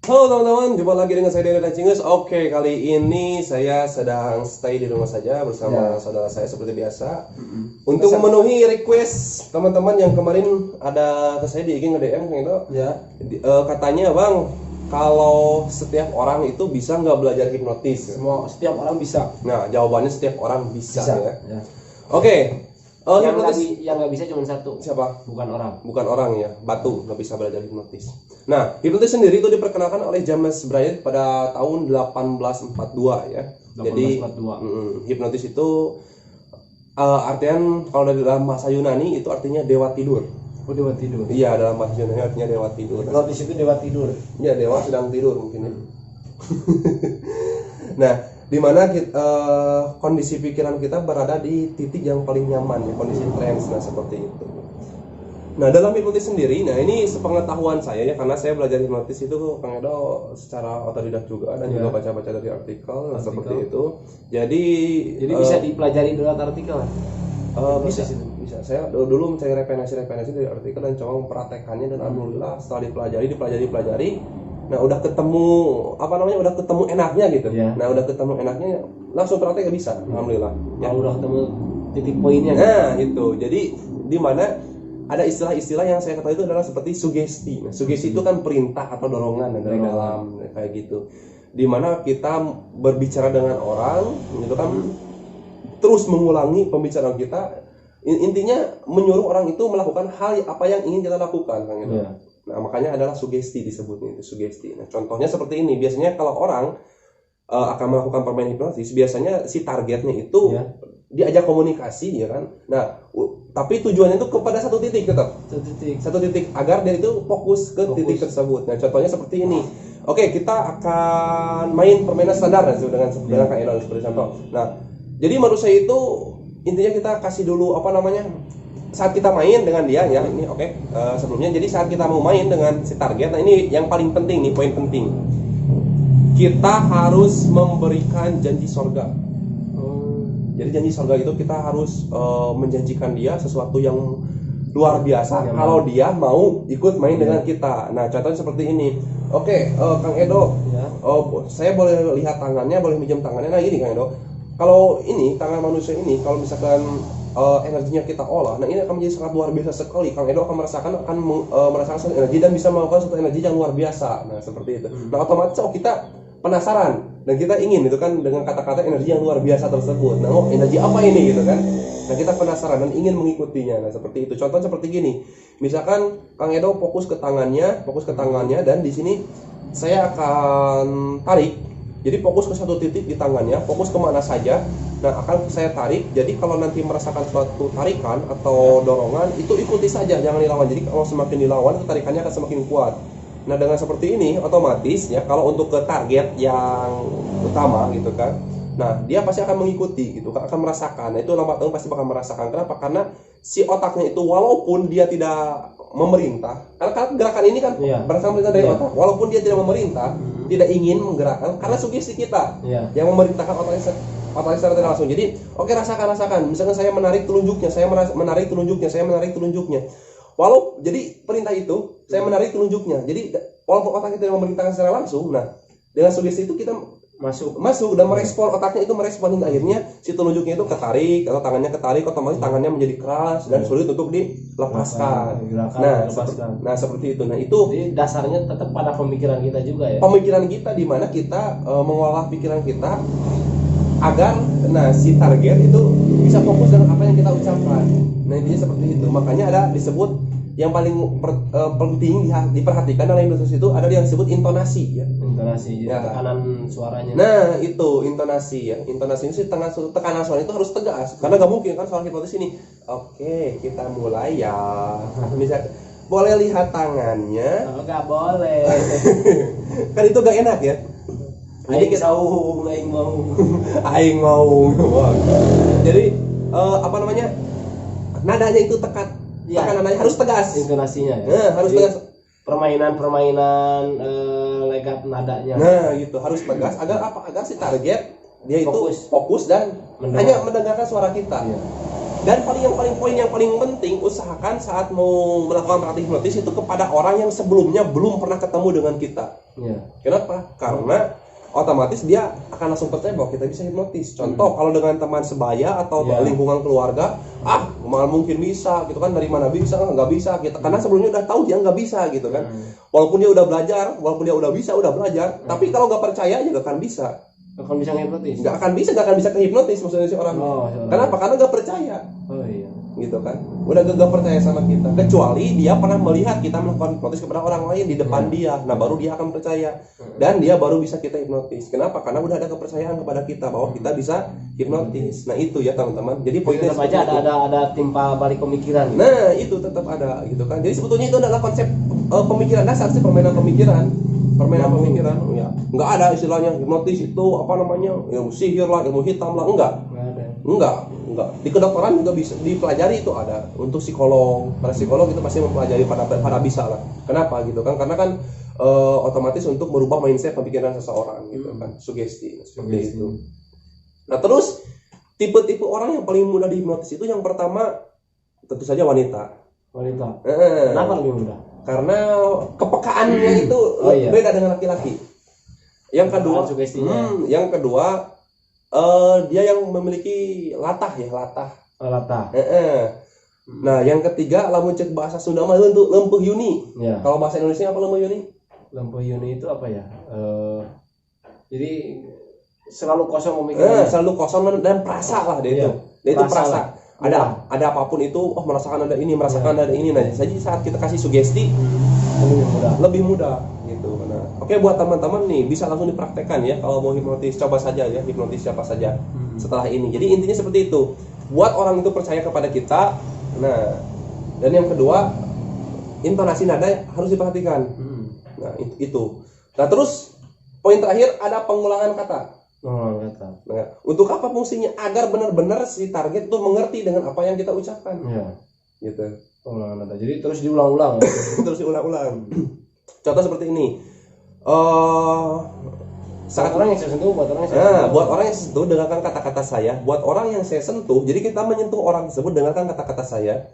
Halo teman-teman, jumpa lagi dengan saya Dede dan Cingus. Oke, kali ini saya sedang stay di rumah saja bersama saudara saya seperti biasa. Untuk memenuhi request teman-teman yang kemarin ada ke saya di IG nge-DM gitu. Ya. Katanya, "Bang, kalau setiap orang itu bisa nggak belajar hipnotis?" Setiap orang bisa. Nah, jawabannya setiap orang bisa. Ya. Ya. Oke. Yang nggak bisa cuma satu. Siapa? Bukan orang. Bukan orang ya, batu nggak bisa belajar hipnotis. Nah, hipnotis sendiri itu diperkenalkan oleh James Bryant pada tahun 1842 ya. 1842. Jadi hipnotis itu artian kalau dari dalam bahasa Yunani itu artinya dewa tidur. Oh, dewa tidur. Iya, dalam bahasa Yunani artinya dewa tidur. Hipnotis itu dewa tidur. Ya, dewa sedang tidur mungkin ya. Nah, di mana kondisi pikiran kita berada di titik yang paling nyaman ya, kondisi trance, nah seperti itu. Nah, dalam hipnotis sendiri, nah ini sepengetahuan saya ya, karena saya belajar hipnotis itu Kang Edo secara otodidak juga dan juga baca-baca dari artikel, nah, seperti itu. Jadi bisa dipelajari lewat artikel. Bisa. Saya dulu mencari referensi dari artikel dan coba mempraktekannya, dan alhamdulillah setelah dipelajari, nah udah ketemu enaknya gitu. Nah, udah ketemu enaknya langsung praktek bisa, alhamdulillah. Ya, udah ketemu titik poinnya. Nah, itu. Jadi di mana ada istilah-istilah yang saya ketahui itu adalah seperti sugesti. Nah, sugesti itu kan perintah atau dorongan dari dalam kayak gitu. Di mana kita berbicara dengan orang, itu kan terus mengulangi pembicaraan kita. Intinya menyuruh orang itu melakukan hal apa yang ingin kita lakukan, kan gitu. Nah, makanya adalah sugesti disebutnya itu sugesti. Nah, contohnya seperti ini. Biasanya kalau orang akan melakukan permainan hipnotis, biasanya si targetnya itu diajak komunikasi, ya kan. Nah, tapi tujuannya itu kepada satu titik tetap. Satu titik agar dia itu fokus ke titik tersebut. Nah, contohnya seperti ini. Oke, kita akan main permainan standar dengan Kak Elon seperti contoh. Nah, jadi menurut saya itu intinya kita kasih dulu saat kita main dengan dia ya, ini sebelumnya, jadi saat kita mau main dengan si target, nah ini yang paling penting nih, poin penting, kita harus memberikan janji surga. Jadi janji surga itu kita harus menjanjikan dia sesuatu yang luar biasa kalau dia mau ikut main dengan kita. Nah, contohnya seperti ini. Oke, Kang Edo, saya boleh lihat tangannya, boleh minjem tangannya. Nah, ini Kang Edo, kalau ini tangan manusia ini, kalau misalkan energinya kita olah, nah ini akan menjadi sangat luar biasa sekali. Kang Edo akan merasakan suatu energi dan bisa melakukan suatu energi yang luar biasa. Nah, seperti itu. Nah, otomatis kita penasaran dan kita ingin itu kan dengan kata-kata energi yang luar biasa tersebut. Nah, energi apa ini gitu kan? Nah, kita penasaran dan ingin mengikutinya. Nah, seperti itu. Contoh seperti gini. Misalkan Kang Edo fokus ke tangannya, dan di sini saya akan tarik. Jadi fokus ke satu titik di tangannya, fokus kemana saja. Nah, akan saya tarik. Jadi kalau nanti merasakan suatu tarikan atau dorongan, itu ikuti saja, jangan dilawan. Jadi kalau semakin dilawan, itu tarikannya akan semakin kuat. Nah, dengan seperti ini otomatis ya, kalau untuk ke target yang utama gitu kan, nah dia pasti akan mengikuti gitu, akan merasakan. Nah, itu lambat laun pasti bakal merasakan. Kenapa? Karena si otaknya itu walaupun dia tidak memerintah, karena gerakan ini kan berdasarkan perintah dari otak, walaupun dia tidak memerintah, tidak ingin menggerakkan, karena sugesti kita yang memerintahkan otaknya secara tidak langsung. Jadi rasakan. Misalkan saya menarik telunjuknya, jadi perintah itu saya menarik telunjuknya. Jadi walaupun otaknya tidak memerintahkan secara langsung, nah dengan sugesti itu kita masuk dan merespon, otaknya itu merespon, hingga akhirnya si telunjuknya itu ketarik atau tangannya ketarik, otomatis tangannya menjadi keras dan sulit untuk dilepaskan. Nah, seperti itu. Nah, itu jadi dasarnya tetap pada pemikiran kita juga ya. Pemikiran kita, di mana kita mengolah pikiran kita agar si target itu bisa fokus dengan apa yang kita ucapkan. Nah, intinya seperti itu. Makanya ada disebut yang paling penting diperhatikan dalam hipnosis itu ada yang disebut intonasi ya. Intonasi, tekanan suaranya. Nah, itu intonasi ya. Intonasi ini tekanan suara itu harus tegas. Karena nggak mungkin kan soal hipnotis ini. Oke, kita mulai ya. Misalnya boleh lihat tangannya. Nggak boleh. Kan itu gak enak ya. Aing mau. Jadi nadanya itu tekanannya harus tegas. Intonasinya harus tegas. Permainan legat nadanya. Nah, gitu, harus tegas agar si target dia itu fokus dan hanya mendengarkan suara kita. Dan poin yang paling penting, usahakan saat mau melakukan praktik hipnotis itu kepada orang yang sebelumnya belum pernah ketemu dengan kita. Ya. Kenapa? Karena otomatis dia akan langsung percaya bahwa kita bisa hipnotis. Contoh, kalau dengan teman sebaya atau lingkungan keluarga, malah mungkin bisa gitu kan, dari mana bisa, nggak bisa kita, karena sebelumnya udah tahu dia nggak bisa gitu kan. Walaupun dia udah belajar, walaupun dia udah bisa, udah belajar, tapi kalau nggak percaya ya nggak akan bisa. Nggak akan bisa hipnotis. Nggak akan bisa ke hipnotis maksudnya si orang. Kenapa? Karena nggak percaya. Oh iya. Gitu kan, udah gak percaya sama kita, kecuali dia pernah melihat kita melakukan hipnotis kepada orang lain di depan dia, nah baru dia akan percaya dan dia baru bisa kita hipnotis. Kenapa? Karena udah ada kepercayaan kepada kita bahwa kita bisa hipnotis. Nah itu ya teman-teman, jadi poinnya tetap aja ada timpa balik pemikiran. Nah itu tetap ada gitu kan, jadi sebetulnya itu adalah konsep pemikiran dasar sih, permainan pemikiran ya. Nggak ada istilahnya hipnotis itu apa namanya, ilmu sihir lah, ilmu hitam lah, enggak. Di kedokteran juga bisa dipelajari, itu ada. Untuk psikolog, para psikolog itu pasti mempelajari pada bisa lah. Kenapa gitu kan? Karena kan otomatis untuk merubah mindset pemikiran seseorang gitu kan, sugesti seperti itu. Nah terus tipe-tipe orang yang paling mudah dihipnotis itu yang pertama tentu saja wanita. Kenapa lebih mudah? Karena kepekaannya itu beda dengan laki-laki. Yang kedua, dia yang memiliki latah. Nah, yang ketiga, lamun cek bahasa Sunda mah lempeuh yuni. Ya. Kalau bahasa Indonesia apa lempeuh yuni? Lempeuh yuni itu apa ya? Jadi selalu kosong memikirkan. Selalu kosong dan perasa lah dia itu. Dia itu perasa. Ada apapun itu, merasakan ada ini, ada ini. Nah, jadi saat kita kasih sugesti lebih mudah gitu. Nah, oke, buat teman-teman nih bisa langsung dipraktekkan ya, kalau mau hipnotis coba saja ya, hipnotis siapa saja setelah ini. Jadi intinya seperti itu, buat orang itu percaya kepada kita. Nah, dan yang kedua, intonasi nada harus diperhatikan. Nah itu. Nah terus poin terakhir ada pengulangan kata. Nah, untuk apa fungsinya? Agar benar-benar si target itu mengerti dengan apa yang kita ucapkan. Gitu. Pengulangan nada. Jadi terus diulang-ulang. Terus diulang-ulang. Contoh seperti ini. Buat orang yang saya sentuh, buat orang yang sentuh, dengarkan kata-kata saya. Buat orang yang saya sentuh, jadi kita menyentuh orang tersebut, dengarkan kata-kata saya.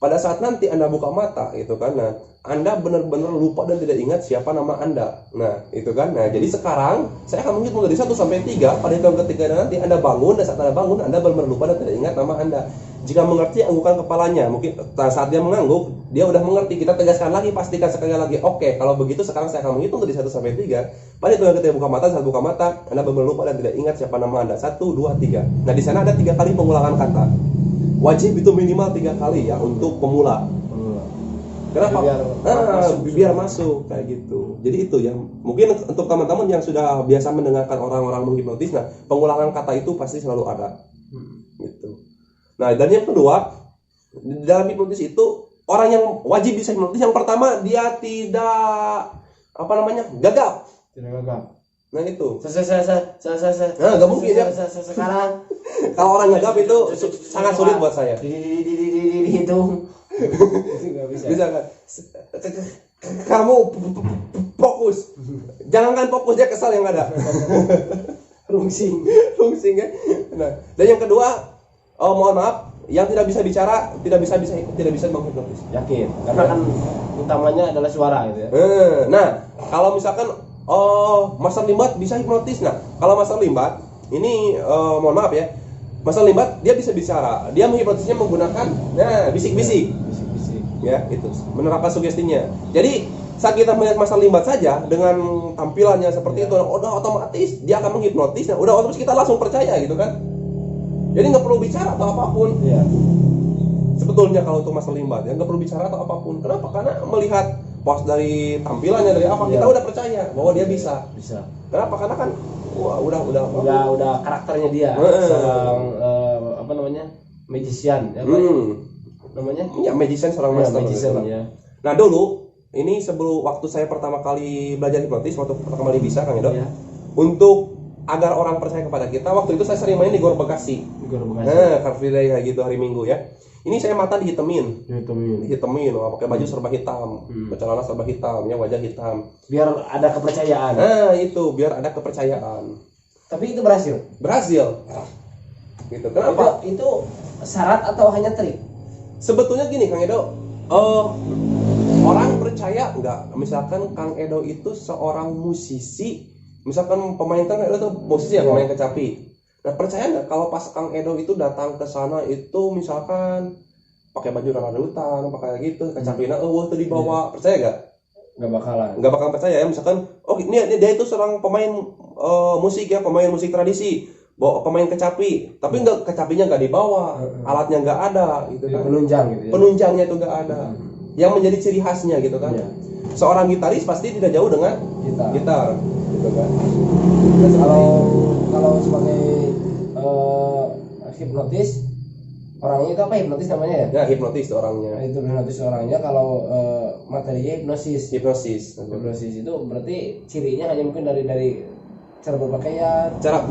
Pada saat nanti Anda buka mata, itu kan, nah, Anda benar-benar lupa dan tidak ingat siapa nama Anda. Nah, itu kan. Nah, jadi sekarang saya akan menghitung dari 1 sampai 3. Pada hitungan ketiga nanti Anda bangun, dan saat Anda bangun, Anda benar-benar lupa dan tidak ingat nama Anda. Jika mengerti, anggukkan kepalanya. Mungkin saat dia mengangguk, dia udah mengerti. Kita tegaskan lagi, pastikan sekali lagi. Oke, kalau begitu sekarang saya akan menghitung dari 1 sampai 3. Pada hitungan ketiga buka mata, saat buka mata, Anda benar-benar lupa dan tidak ingat siapa nama Anda. 1, 2, 3. Nah, di sana ada 3 kali pengulangan kata. Wajib itu minimal 3 kali ya untuk pemula. Kenapa? Biar masuk kayak gitu. Jadi itu yang mungkin untuk teman-teman yang sudah biasa mendengarkan orang-orang menghipnotis, nah pengulangan kata itu pasti selalu ada. Gitu. Nah, dan yang kedua, dalam hipnotis itu orang yang wajib bisa hipnotis, yang pertama dia tidak gagap. Tidak gagap. Nah itu. Nah, nggak mungkin ya. Sekarang kalau orang gagap itu sangat sulit buat saya. Itu nggak bisa. Bisa kan? Kamu fokus. Jangankan fokus, dia kesal yang ada. Rungsing ya. Nah, dan yang kedua, mohon maaf, yang tidak bisa bicara tidak bisa menghipnotis. Yakin? Karena kan utamanya adalah suara gitu ya. Nah, kalau misalkan Master Limbat bisa hipnotis. Nah, kalau Master Limbat ini mohon maaf ya, Master Limbat dia bisa bicara. Dia menghipnotisnya menggunakan bisik-bisik. Ya, itu menerapkan sugestinya. Jadi saat kita melihat Master Limbat saja dengan tampilannya seperti itu, udah otomatis dia akan menghipnotis. Nah, udah otomatis kita langsung percaya gitu kan. Jadi nggak perlu bicara atau apapun. Sebetulnya kalau untuk Master Limbat ya nggak perlu bicara atau apapun. Kenapa? Karena melihat pas dari tampilannya, dari apa, kita udah percaya bahwa dia bisa. Kenapa? Karena kan udah karakternya dia. Seorang magician ya, namanya? Ya, magician, seorang master. Ya. Nah, dulu ini sebelum waktu saya pertama kali belajar hipnotis, waktu pertama kali bisa Kang Edo. Untuk agar orang percaya kepada kita, waktu itu saya sering main di Gor Bekasi. Car Free Day kayak gitu hari Minggu ya. Ini saya mata dihitemin, pakai baju serba hitam, celana serba hitam, ya wajah hitam. Biar ada kepercayaan. Itu biar ada kepercayaan. Tapi itu berhasil. gitu. Kenapa? Itu syarat atau hanya trik? Sebetulnya gini Kang Edo, orang percaya nggak misalkan Kang Edo itu seorang musisi, misalkan pemain Kang Edo itu musisi ya, pemain kecapi. Nah percaya nggak kalau pas Kang Edo itu datang ke sana itu misalkan pakai baju raradutan, pakai gitu, kecapina, tuh dibawa, percaya nggak? Nggak bakalan. Nggak bakal percaya ya, misalkan, oh ini dia itu seorang pemain musik ya, pemain musik tradisi, bawa pemain kecapi, tapi nggak kecapinya nggak dibawa, alatnya nggak ada, gitu kan? Penunjang gitu ya. Penunjangnya itu nggak ada, yang menjadi ciri khasnya gitu kan? Iya. Seorang gitaris pasti tidak jauh dengan gitar, gitu kan? Terus kalau sebagai hipnotis, orangnya itu apa hipnotis namanya ya? Ya hipnotis itu orangnya. Itu hipnotis orangnya. Kalau materinya hipnosis itu berarti cirinya hanya mungkin dari cara berpakaian, cara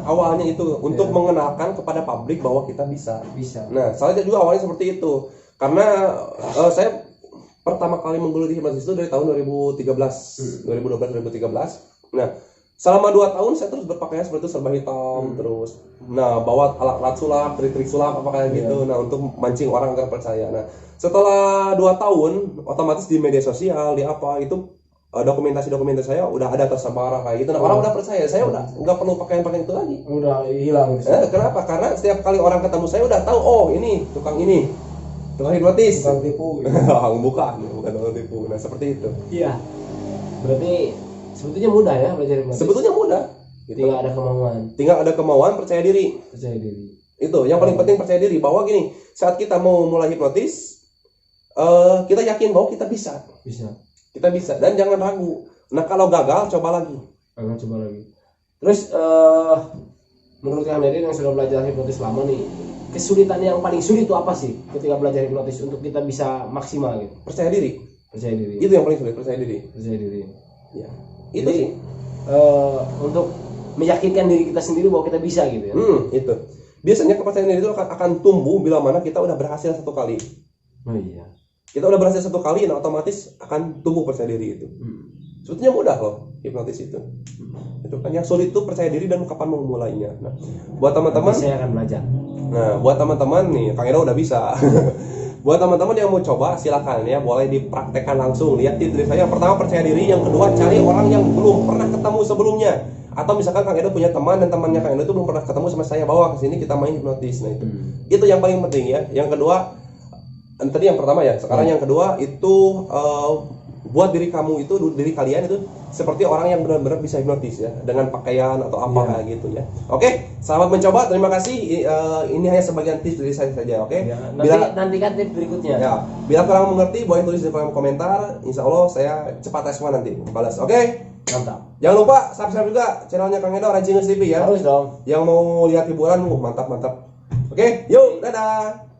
awalnya itu untuk ya, mengenalkan kepada publik bahwa kita bisa. Nah saya juga awalnya seperti itu karena saya pertama kali menggeluti hipnotis itu dari tahun 2013. Nah selama 2 tahun saya terus berpakaian seperti itu, serba hitam terus. Nah bawa alat-alat sulap, trik-trik sulap apa kayak gitu. Nah untuk mancing orang agar percaya. Nah setelah 2 tahun otomatis di media sosial di apa itu dokumentasi saya udah ada tersebar kayak gitu. Nah orang udah percaya, saya udah nggak perlu pakaian itu lagi. Udah hilang. Kenapa? Karena setiap kali orang ketemu saya udah tahu, oh ini tukang hipnotis. Tukang tipu. bukan tukang tipu. Nah seperti itu. Iya. Berarti sebetulnya mudah ya belajar hipnotis. Sebetulnya mudah. Gitu. Tinggal ada kemauan, percaya diri. Itu yang paling penting, percaya diri bahwa gini, saat kita mau mulai hipnotis, kita yakin bahwa kita bisa. Kita bisa dan jangan ragu. Nah kalau gagal coba lagi. Terus menurut Kang Deden yang sudah belajar hipnotis lama nih, kesulitan yang paling sulit itu apa sih ketika belajar hipnotis untuk kita bisa maksimal gitu? Percaya diri. Itu yang paling sulit, percaya diri. Ya. Itu jadi, sih. Untuk meyakinkan diri kita sendiri bahwa kita bisa gitu ya. Itu. Biasanya kepercayaan diri itu akan tumbuh bila mana kita udah berhasil 1 kali. Oh iya. Kita udah berhasil 1 kali, nah otomatis akan tumbuh percaya diri itu. Sebetulnya mudah loh hipnotis itu. Itu kan yang sulit itu percaya diri dan kapan memulainya. Nah, buat teman-teman saya akan belajar. Nah, buat teman-teman nih, Kang Edo udah bisa. Buat teman-teman yang mau coba silakan ya, boleh dipraktekkan langsung. Lihat tips dari saya. Pertama percaya diri, yang kedua cari orang yang belum pernah ketemu sebelumnya. Atau misalkan Kang Edo punya teman dan temannya Kang Edo itu belum pernah ketemu sama saya, bawa ke sini kita main hipnotis. Nah itu. Itu yang paling penting ya. Yang kedua, tadi yang pertama ya, sekarang yang kedua itu buat diri kamu itu, diri kalian itu seperti orang yang benar-benar bisa hipnotis ya, dengan pakaian atau apa kayak gitu ya. Oke, selamat mencoba, terima kasih. Ini hanya sebagian tips dari saya saja, oke? Ya, nantikan tips berikutnya. Ya, bila kurang mengerti boleh tulis di kolom komentar. Insya Allah saya cepat respon nanti balas. Oke? Mantap. Jangan lupa subscribe juga channelnya Kang Edo Rajingers TV ya. Harus dong. Yang mau lihat hiburan, mantap. Oke, yuk, dadah.